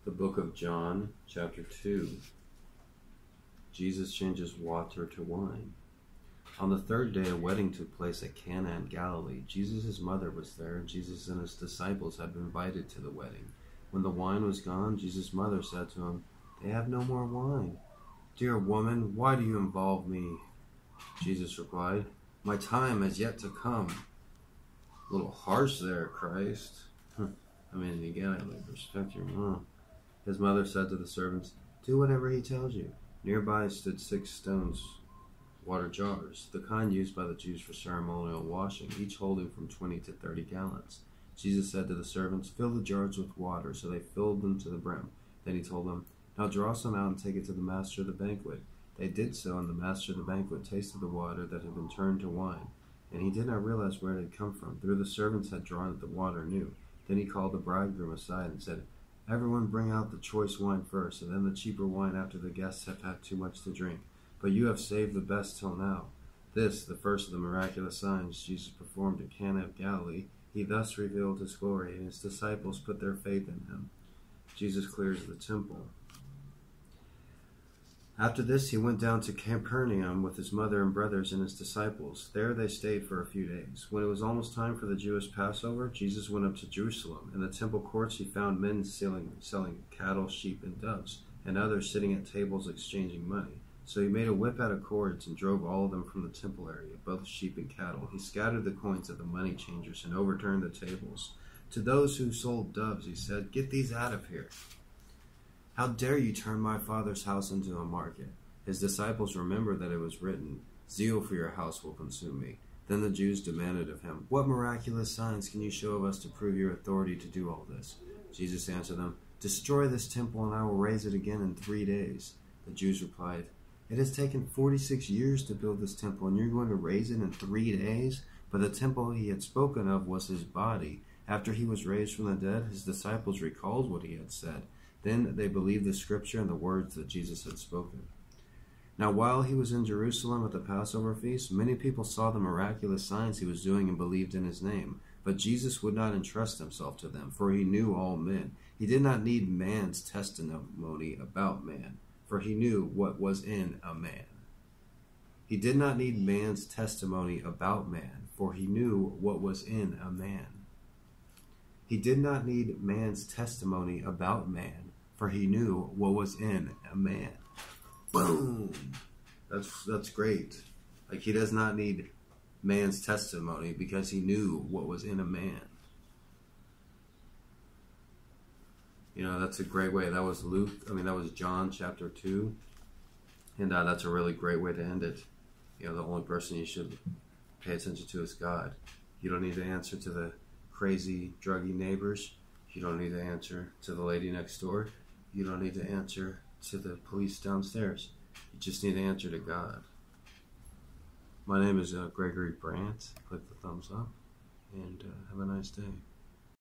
The book of John, chapter 2. Jesus changes water to wine. On the third day, a wedding took place at Cana in Galilee. Jesus' mother was there, and Jesus and his disciples had been invited to the wedding. When the wine was gone, Jesus' mother said to him, "They have no more wine." "Dear woman, why do you involve me?" Jesus replied, "My time has yet to come." A little harsh there, Christ. You gotta respect your mom. His mother said to the servants, "Do whatever he tells you." Nearby stood 6 stones, water jars, the kind used by the Jews for ceremonial washing, each holding from 20 to 30 gallons. Jesus said to the servants, "Fill the jars with water," so they filled them to the brim. Then he told them, "Now draw some out and take it to the master of the banquet." They did so, and the master of the banquet tasted the water that had been turned to wine, and he did not realize where it had come from, though the servants had drawn it the water knew. Then he called the bridegroom aside and said, "Everyone bring out the choice wine first, and then the cheaper wine after the guests have had too much to drink. But you have saved the best till now." This, the first of the miraculous signs Jesus performed at Cana of Galilee. He thus revealed his glory, and his disciples put their faith in him. Jesus clears the temple. After this, he went down to Capernaum with his mother and brothers and his disciples. There they stayed for a few days. When it was almost time for the Jewish Passover, Jesus went up to Jerusalem. In the temple courts, he found men selling cattle, sheep, and doves, and others sitting at tables exchanging money. So he made a whip out of cords and drove all of them from the temple area, both sheep and cattle. He scattered the coins of the money changers and overturned the tables. To those who sold doves, he said, "Get these out of here. How dare you turn my Father's house into a market?" His disciples remembered that it was written, "Zeal for your house will consume me." Then the Jews demanded of him, "What miraculous signs can you show of us to prove your authority to do all this?" Jesus answered them, "Destroy this temple and I will raise it again in 3 days." The Jews replied, "It has taken 46 years to build this temple, and you're going to raise it in 3 days?" But the temple he had spoken of was his body. After he was raised from the dead, his disciples recalled what he had said. Then they believed the scripture and the words that Jesus had spoken. Now while he was in Jerusalem at the Passover feast, many people saw the miraculous signs he was doing and believed in his name. But Jesus would not entrust himself to them, for he knew all men. He did not need man's testimony about man, for he knew what was in a man. He did not need man's testimony about man, for he knew what was in a man. He did not need man's testimony about man, for he knew what was in a man. Boom! That's great. He does not need man's testimony because he knew what was in a man. That's a great way. That was that was John chapter 2. And that's a really great way to end it. The only person you should pay attention to is God. You don't need to answer to the crazy, druggy neighbors. You don't need to answer to the lady next door. You don't need to answer to the police downstairs. You just need to answer to God. My name is Gregory Brandt. Click the thumbs up and have a nice day.